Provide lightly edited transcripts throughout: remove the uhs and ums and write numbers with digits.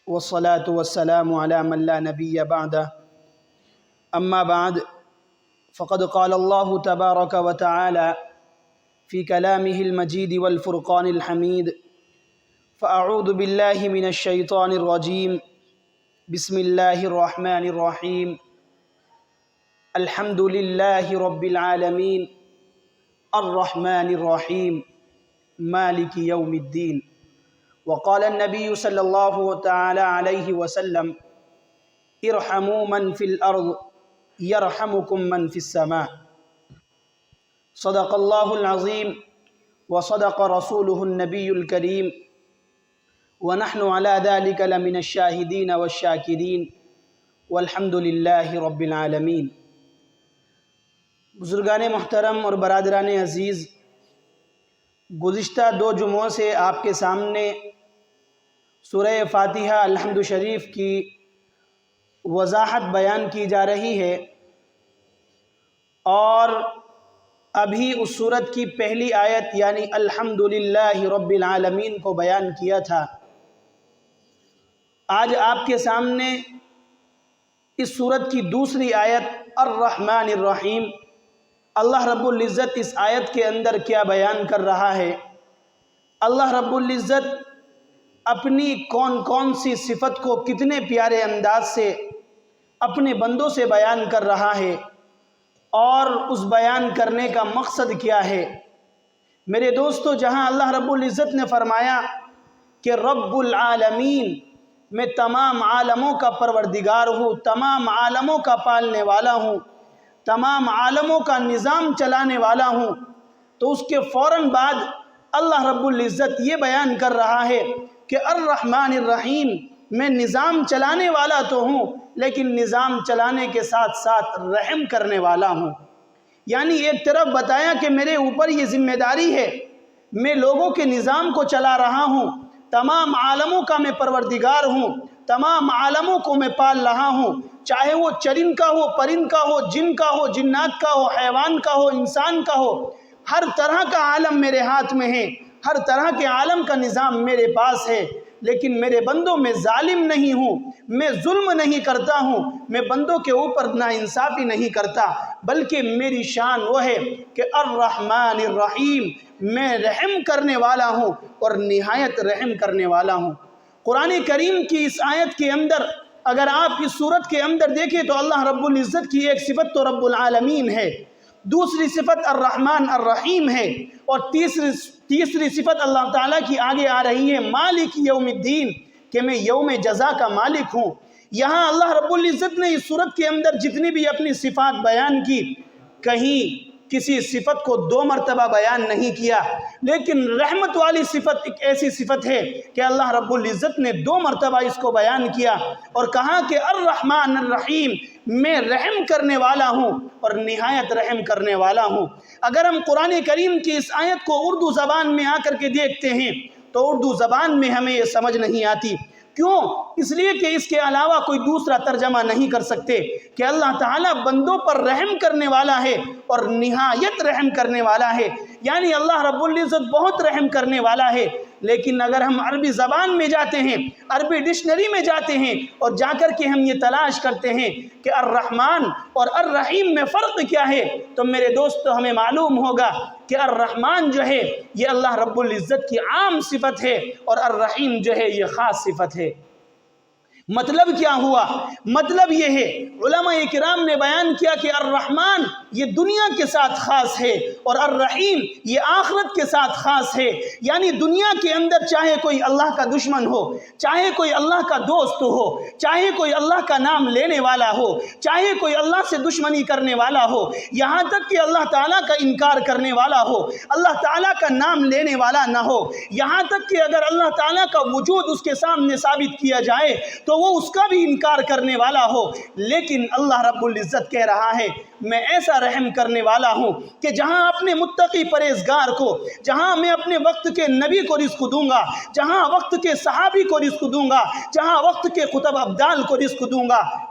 والصلاة والسلام على من لا نبي بعده أما بعد فقد قال الله تبارك وتعالى في كلامه المجيد والفرقان الحميد فأعوذ بالله من الشيطان الرجيم بسم الله الرحمن الرحيم الحمد لله رب العالمين الرحمن الرحيم مالك يوم الدين وقال النبي صلى الله تعالى عليه وسلم ارحموا من في الأرض يرحمكم من في السماء صدق الله العظيم وصدق رسوله النبي الكريم ونحن على ذلك لمن الشاهدين والشاكرين والحمد لله رب العالمین۔ بزرگان محترم اور برادران عزیز، گزشتہ 2 جمعوں سے آپ کے سامنے سورہ فاتحہ الحمد شریف کی وضاحت بیان کی جا رہی ہے، اور ابھی اس سورت کی پہلی آیت یعنی الحمدللہ رب العالمین کو بیان کیا تھا۔ آج آپ کے سامنے اس سورت کی دوسری آیت الرحمن الرحیم، اللہ رب العزت اس آیت کے اندر کیا بیان کر رہا ہے، اللہ رب العزت اپنی کون کون سی صفت کو کتنے پیارے انداز سے اپنے بندوں سے بیان کر رہا ہے، اور اس بیان کرنے کا مقصد کیا ہے۔ میرے دوستو، جہاں اللہ رب العزت نے فرمایا کہ رب العالمین، میں تمام عالموں کا پروردگار ہوں، تمام عالموں کا پالنے والا ہوں، تمام عالموں کا نظام چلانے والا ہوں، تو اس کے فوراً بعد اللہ رب العزت یہ بیان کر رہا ہے کہ الرحمن الرحیم، میں نظام چلانے والا تو ہوں لیکن نظام چلانے کے ساتھ ساتھ رحم کرنے والا ہوں۔ یعنی ایک طرف بتایا کہ میرے اوپر یہ ذمہ داری ہے، میں لوگوں کے نظام کو چلا رہا ہوں، تمام عالموں کا میں پروردگار ہوں، تمام عالموں کو میں پال رہا ہوں، چاہے وہ چرند کا ہو، پرند کا ہو، جن کا ہو، جنات کا ہو، حیوان کا ہو، انسان کا ہو، ہر طرح کا عالم میرے ہاتھ میں ہے، ہر طرح کے عالم کا نظام میرے پاس ہے۔ لیکن میرے بندوں میں ظالم نہیں ہوں، میں ظلم نہیں کرتا ہوں، میں بندوں کے اوپر ناانصافی نہیں کرتا، بلکہ میری شان وہ ہے کہ الرحمن الرحیم، میں رحم کرنے والا ہوں اور نہایت رحم کرنے والا ہوں۔ قرآن کریم کی اس آیت کے اندر اگر آپ اس صورت کے اندر دیکھیں تو اللہ رب العزت کی ایک صفت تو رب العالمین ہے، دوسری صفت الرحمن الرحیم ہے، اور تیسری صفت اللہ تعالیٰ کی آگے آ رہی ہے مالک یوم الدین، کہ میں یوم جزا کا مالک ہوں۔ یہاں اللہ رب العزت نے اس صورت کے اندر جتنی بھی اپنی صفات بیان کی، کہیں کسی صفت کو 2 مرتبہ بیان نہیں کیا، لیکن رحمت والی صفت ایک ایسی صفت ہے کہ اللہ رب العزت نے 2 مرتبہ اس کو بیان کیا اور کہا کہ الرحمن الرحیم، میں رحم کرنے والا ہوں اور نہایت رحم کرنے والا ہوں۔ اگر ہم قرآن کریم کی اس آیت کو اردو زبان میں آ کر کے دیکھتے ہیں تو اردو زبان میں ہمیں یہ سمجھ نہیں آتی۔ کیوں؟ اس لیے کہ اس کے علاوہ کوئی دوسرا ترجمہ نہیں کر سکتے کہ اللہ تعالیٰ بندوں پر رحم کرنے والا ہے اور نہایت رحم کرنے والا ہے، یعنی اللہ رب العزت بہت رحم کرنے والا ہے۔ لیکن اگر ہم عربی زبان میں جاتے ہیں، عربی ڈکشنری میں جاتے ہیں اور جا کر کے ہم یہ تلاش کرتے ہیں کہ الرحمن اور الرحیم میں فرق کیا ہے، تو میرے دوستو ہمیں معلوم ہوگا کہ الرحمن جو ہے یہ اللہ رب العزت کی عام صفت ہے، اور الرحیم جو ہے یہ خاص صفت ہے۔ مطلب کیا ہوا؟ مطلب یہ ہے، علماء کرام نے بیان کیا کہ الرحمن یہ دنیا کے ساتھ خاص ہے اور الرحیم یہ آخرت کے ساتھ خاص ہے۔ یعنی دنیا کے اندر چاہے کوئی اللہ کا دشمن ہو، چاہے کوئی اللہ کا دوست ہو، چاہے کوئی اللہ کا نام لینے والا ہو، چاہے کوئی اللہ سے دشمنی کرنے والا ہو، یہاں تک کہ اللہ تعالیٰ کا انکار کرنے والا ہو، اللہ تعالیٰ کا نام لینے والا نہ ہو، یہاں تک کہ اگر اللہ تعالیٰ کا وجود اس کے سامنے ثابت کیا جائے تو وہ اس کا بھی انکار کرنے والا ہو، لیکن اللہ رب العزت کہہ رہا ہے میں ایسا رحم کرنے والا ہوں کہ جہاں اپنے متقی پرہیزگار کو، جہاں میں اپنے وقت کے نبی کو رزق دوں گا، جہاں وقت کے صحابی کو رزق دوں گا، جہاں وقت کے خطب ابدال کو رزق دوں گا،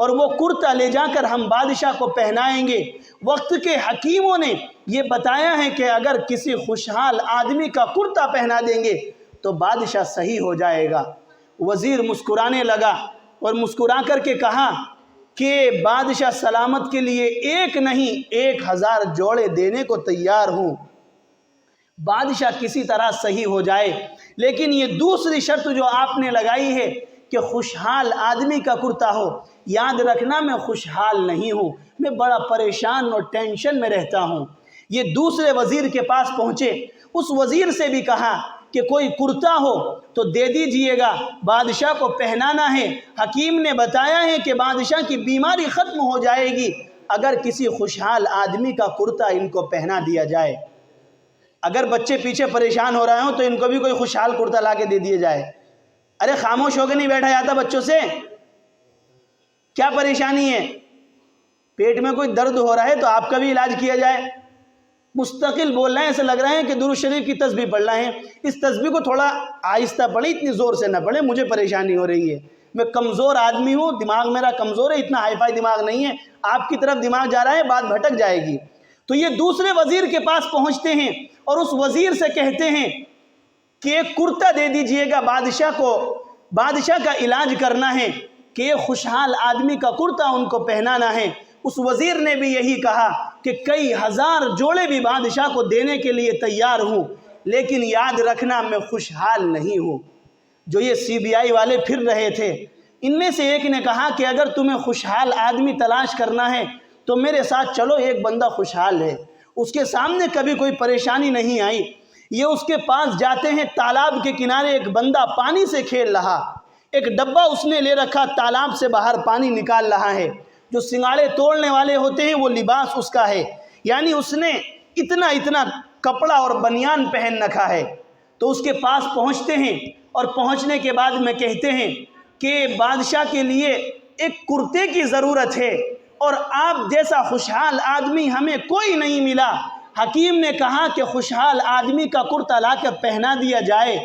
اور وہ کرتا لے جا کر ہم بادشاہ کو پہنائیں گے۔ وقت کے حکیموں نے یہ بتایا ہے کہ اگر کسی خوشحال آدمی کا کرتا پہنا دیں گے تو بادشاہ صحیح ہو جائے گا۔ وزیر مسکرانے لگا اور مسکرا کر کے کہا کہ بادشاہ سلامت کے لیے ایک نہیں 1000 جوڑے دینے کو تیار ہوں، بادشاہ کسی طرح صحیح ہو جائے، لیکن یہ دوسری شرط جو آپ نے لگائی ہے کہ خوشحال آدمی کا کرتا ہو، یاد رکھنا میں خوشحال نہیں ہوں، میں بڑا پریشان اور ٹینشن میں رہتا ہوں۔ یہ دوسرے وزیر کے پاس پہنچے، اس وزیر سے بھی کہا کہ کوئی کرتا ہو تو دے دیجئے گا، بادشاہ کو پہنانا ہے، حکیم نے بتایا ہے کہ بادشاہ کی بیماری ختم ہو جائے گی اگر کسی خوشحال آدمی کا کرتا ان کو پہنا دیا جائے۔ اگر بچے پیچھے پریشان ہو رہے ہوں تو ان کو بھی کوئی خوشحال کرتا لا کے دے دیا جائے۔ ارے خاموش ہو کے نہیں بیٹھا جاتا بچوں سے، کیا پریشانی ہے؟ پیٹ میں کوئی درد ہو رہا ہے تو آپ کا بھی علاج کیا جائے۔ مستقل بول رہے ہیں، ایسے لگ رہے ہیں کہ درود شریف کی تسبیح پڑھ رہے ہیں۔ اس تسبیح کو تھوڑا آہستہ پڑھیں، اتنی زور سے نہ پڑھیں، مجھے پریشانی ہو رہی ہے، میں کمزور آدمی ہوں، دماغ میرا کمزور ہے، اتنا ہائی فائی دماغ نہیں ہے، آپ کی طرف دماغ جا رہا ہے، بات بھٹک جائے گی۔ تو یہ دوسرے وزیر کے پاس پہنچتے ہیں اور اس وزیر سے کہتے ہیں کہ ایک کرتا دے دیجئے گا بادشاہ کو، بادشاہ کا علاج کرنا ہے کہ ایک خوشحال آدمی کا کرتا ان کو پہنانا ہے۔ اس وزیر نے بھی یہی کہا کہ کئی 1000 جوڑے بھی بادشاہ کو دینے کے لیے تیار ہوں، لیکن یاد رکھنا میں خوشحال نہیں ہوں۔ جو یہ CBI والے پھر رہے تھے، ان میں سے ایک نے کہا کہ اگر تمہیں خوشحال آدمی تلاش کرنا ہے تو میرے ساتھ چلو، ایک بندہ خوشحال ہے، اس کے سامنے کبھی کوئی پریشانی نہیں آئی۔ یہ اس کے پاس جاتے ہیں، تالاب کے کنارے ایک بندہ پانی سے کھیل رہا، ایک ڈبہ اس نے لے رکھا، تالاب سے باہر پانی نکال رہا ہے۔ جو سنگاڑے توڑنے والے ہوتے ہیں وہ لباس اس کا ہے، یعنی اس نے اتنا کپڑا اور بنیان پہن رکھا ہے۔ تو اس کے پاس پہنچتے ہیں اور پہنچنے کے بعد میں کہتے ہیں کہ بادشاہ کے لیے ایک کرتے کی ضرورت ہے اور آپ جیسا خوشحال آدمی ہمیں کوئی نہیں ملا۔ حکیم نے کہا کہ خوشحال آدمی کا کرتا لا کر پہنا دیا جائے۔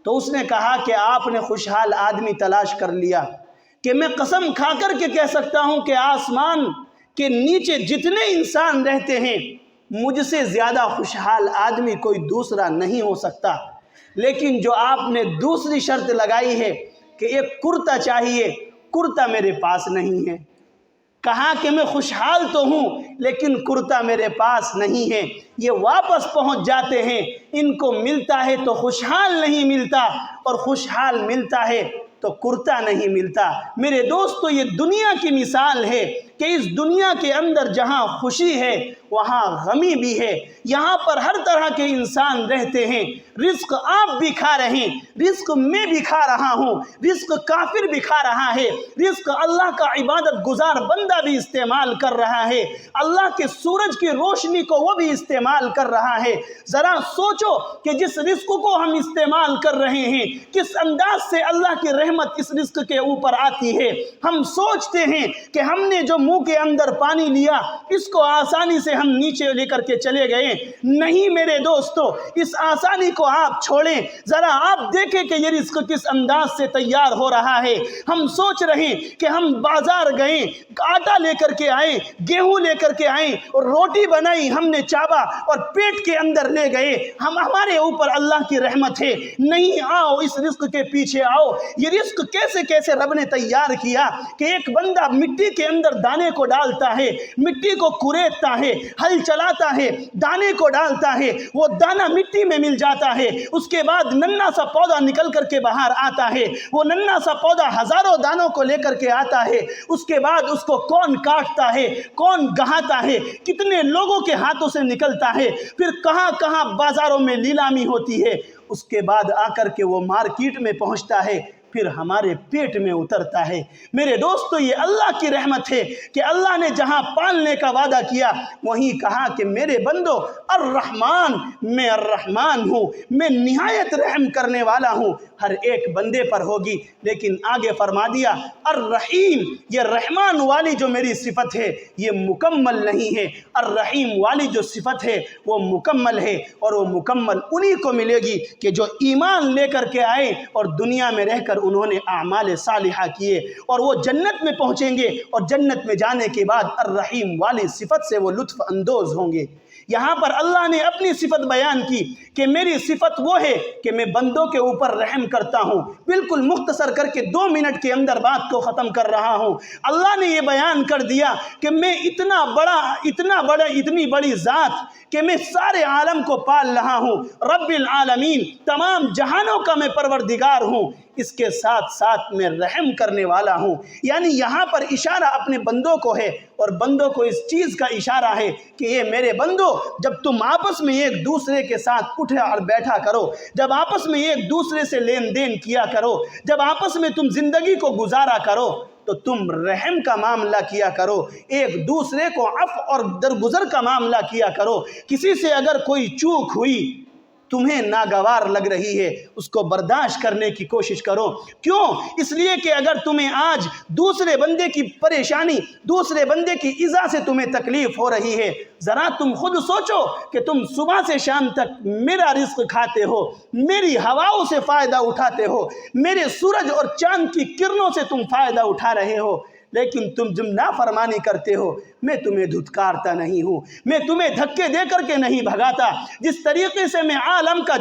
تو اس نے کہا کہ آپ نے خوشحال آدمی تلاش کر لیا کہ میں قسم کھا کر کے کہہ سکتا ہوں کہ آسمان کے نیچے جتنے انسان رہتے ہیں مجھ سے زیادہ خوشحال آدمی کوئی دوسرا نہیں ہو سکتا، لیکن جو آپ نے دوسری شرط لگائی ہے کہ ایک کرتا چاہیے، کرتا میرے پاس نہیں ہے۔ کہا کہ میں خوشحال تو ہوں لیکن کرتا میرے پاس نہیں ہے۔ یہ واپس پہنچ جاتے ہیں، ان کو ملتا ہے تو خوشحال نہیں ملتا، اور خوشحال ملتا ہے تو کرتا نہیں ملتا۔ میرے دوستو، یہ دنیا کی مثال ہے کہ اس دنیا کے اندر جہاں خوشی ہے وہاں غمی بھی ہے۔ یہاں پر ہر طرح کے انسان رہتے ہیں، رزق آپ بھی کھا رہے ہیں، رزق میں بھی کھا رہا ہوں، رزق کافر بھی کھا رہا ہے، رزق اللہ کا عبادت گزار بندہ بھی استعمال کر رہا ہے، اللہ کے سورج کی روشنی کو وہ بھی استعمال کر رہا ہے۔ ذرا سوچو کہ جس رزق کو ہم استعمال کر رہے ہیں کس انداز سے اللہ کی رحمت اس رزق کے اوپر آتی ہے۔ ہم سوچتے ہیں کہ ہم نے جو منہ کے اندر پانی لیا اس کو آسانی سے ہم نیچے لے کر کے چلے گئے، نہیں میرے دوستو، اس آسانی کو آپ چھوڑیں، ذرا آپ دیکھیں کہ یہ رزق کس انداز سے تیار ہو رہا ہے۔ ہم سوچ رہے ہیں کہ ہم بازار گئے، آٹا لے کر کے آئے، گیہوں لے کر کے آئے اور روٹی بنائی، ہم نے چابا اور پیٹ کے اندر لے گئے، ہمارے اوپر اللہ کی رحمت ہے۔ نہیں، آؤ اس رزق کے پیچھے آؤ۔ یہ رزق کیسے کیسے رب نے تیار کیا کہ ایک بندہ مٹی کے اندر دانے کو ڈالتا ہے، مٹی کو کریدتا ہے، ہل چلاتا ہے، دانے کو ڈالتا ہے، وہ دانہ مٹی میں مل جاتا ہے، اس کے بعد ننھا سا پودا نکل کر کے باہر آتا ہے، وہ ننھا سا پودا ہزاروں دانوں کو لے کر کے آتا ہے، اس کے بعد اس کو کون کاٹتا ہے، کون گہاتا ہے، کتنے لوگوں کے ہاتھوں سے نکلتا ہے، پھر کہاں کہاں بازاروں میں نیلامی ہوتی ہے، اس کے بعد آ کر کے وہ مارکیٹ میں پہنچتا ہے، پھر ہمارے پیٹ میں اترتا ہے۔ میرے دوستو، یہ اللہ کی رحمت ہے کہ اللہ نے جہاں پالنے کا وعدہ کیا وہیں کہا کہ میرے بندو الرحمن، میں الرحمن ہوں، میں نہایت رحم کرنے والا ہوں، ہر ایک بندے پر ہوگی۔ لیکن آگے فرما دیا الرحیم، یہ رحمان والی جو میری صفت ہے یہ مکمل نہیں ہے، الرحیم والی جو صفت ہے وہ مکمل ہے، اور وہ مکمل انہی کو ملے گی کہ جو ایمان لے کر کے آئے اور دنیا میں رہ کر انہوں نے اعمال صالحہ کیے اور وہ جنت میں پہنچیں گے اور جنت میں جانے کے بعد الرحیم والی صفت سے وہ لطف اندوز ہوں گے۔ یہاں پر اللہ نے اپنی صفت بیان کی کہ میری صفت وہ ہے کہ میں بندوں کے اوپر رحم کرتا ہوں۔ بالکل مختصر کر کے 2 منٹ کے اندر بات کو ختم کر رہا ہوں۔ اللہ نے یہ بیان کر دیا کہ میں اتنی بڑی ذات کہ میں سارے عالم کو پال رہا ہوں، رب العالمین، تمام جہانوں کا میں پروردگار ہوں، اس کے ساتھ ساتھ میں رحم کرنے والا ہوں۔ یعنی یہاں پر اشارہ اپنے بندوں کو ہے اور بندوں کو اس چیز کا اشارہ ہے کہ یہ میرے بندو، جب تم آپس میں ایک دوسرے کے ساتھ اٹھا اور بیٹھا کرو، جب آپس میں ایک دوسرے سے لین دین کیا کرو، جب آپس میں تم زندگی کو گزارا کرو تو تم رحم کا معاملہ کیا کرو، ایک دوسرے کو عفو اور درگزر کا معاملہ کیا کرو۔ کسی سے اگر کوئی چوک ہوئی، تمہیں ناگوار لگ رہی ہے، اس کو برداشت کرنے کی کوشش کرو۔ کیوں؟ اس لیے کہ اگر تمہیں آج دوسرے بندے کی پریشانی، دوسرے بندے کی ایذا سے تمہیں تکلیف ہو رہی ہے، ذرا تم خود سوچو کہ تم صبح سے شام تک میرا رزق کھاتے ہو، میری ہواؤں سے فائدہ اٹھاتے ہو، میرے سورج اور چاند کی کرنوں سے تم فائدہ اٹھا رہے ہو، لیکن تم جب نافرمانی کرتے ہو، میں تمہیں دھتکارتا نہیں ہوں، میں تمہیں دھکے دے کر کے نہیں بھگاتا۔ جس طریقے سے میں عالم کا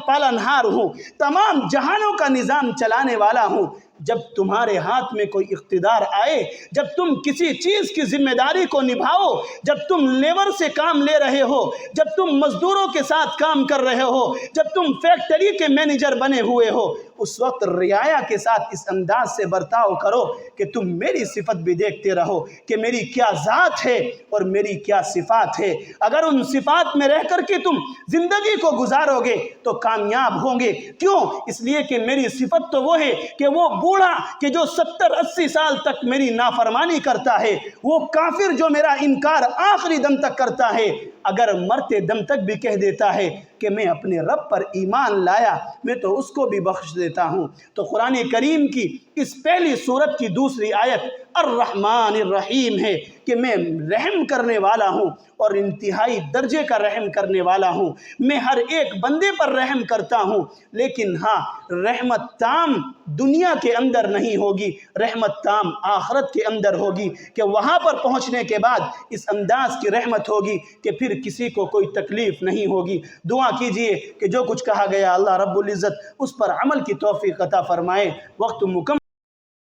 پالنہار ہوں، تمام جہانوں کا نظام چلانے والا ہوں، جب تمہارے ہاتھ میں کوئی اقتدار آئے، جب تم کسی چیز کی ذمہ داری کو نبھاؤ، جب تم لیبر سے کام لے رہے ہو، جب تم مزدوروں کے ساتھ کام کر رہے ہو، جب تم فیکٹری کے مینیجر بنے ہوئے ہو، اس وقت رعایا کے ساتھ اس انداز سے برتاؤ کرو کہ تم میری صفت بھی دیکھتے رہو کہ میری کیا ذات ہے اور میری کیا صفات ہے۔ اگر ان صفات میں رہ کر کے تم زندگی کو گزارو گے تو کامیاب ہوں گے۔ کیوں؟ اس لیے کہ میری صفت تو وہ ہے کہ وہ بوڑھا کہ جو 70-80 سال تک میری نافرمانی کرتا ہے، وہ کافر جو میرا انکار آخری دم تک کرتا ہے، اگر مرتے دم تک بھی کہہ دیتا ہے کہ میں اپنے رب پر ایمان لایا، میں تو اس کو بھی بخش دیتا ہوں۔ تو قرآن کریم کی اس پہلی سورت کی دوسری آیت الرحمن الرحیم ہے کہ میں رحم کرنے والا ہوں اور انتہائی درجے کا رحم کرنے والا ہوں۔ میں ہر ایک بندے پر رحم کرتا ہوں، لیکن ہاں، رحمت تام دنیا کے اندر نہیں ہوگی، رحمت تام آخرت کے اندر ہوگی کہ وہاں پر پہنچنے کے بعد اس انداز کی رحمت ہوگی کہ پھر کسی کو کوئی تکلیف نہیں ہوگی۔ دعا کیجئے کہ جو کچھ کہا گیا اللہ رب العزت اس پر عمل کی توفیق عطا فرمائے۔ وقت مکمل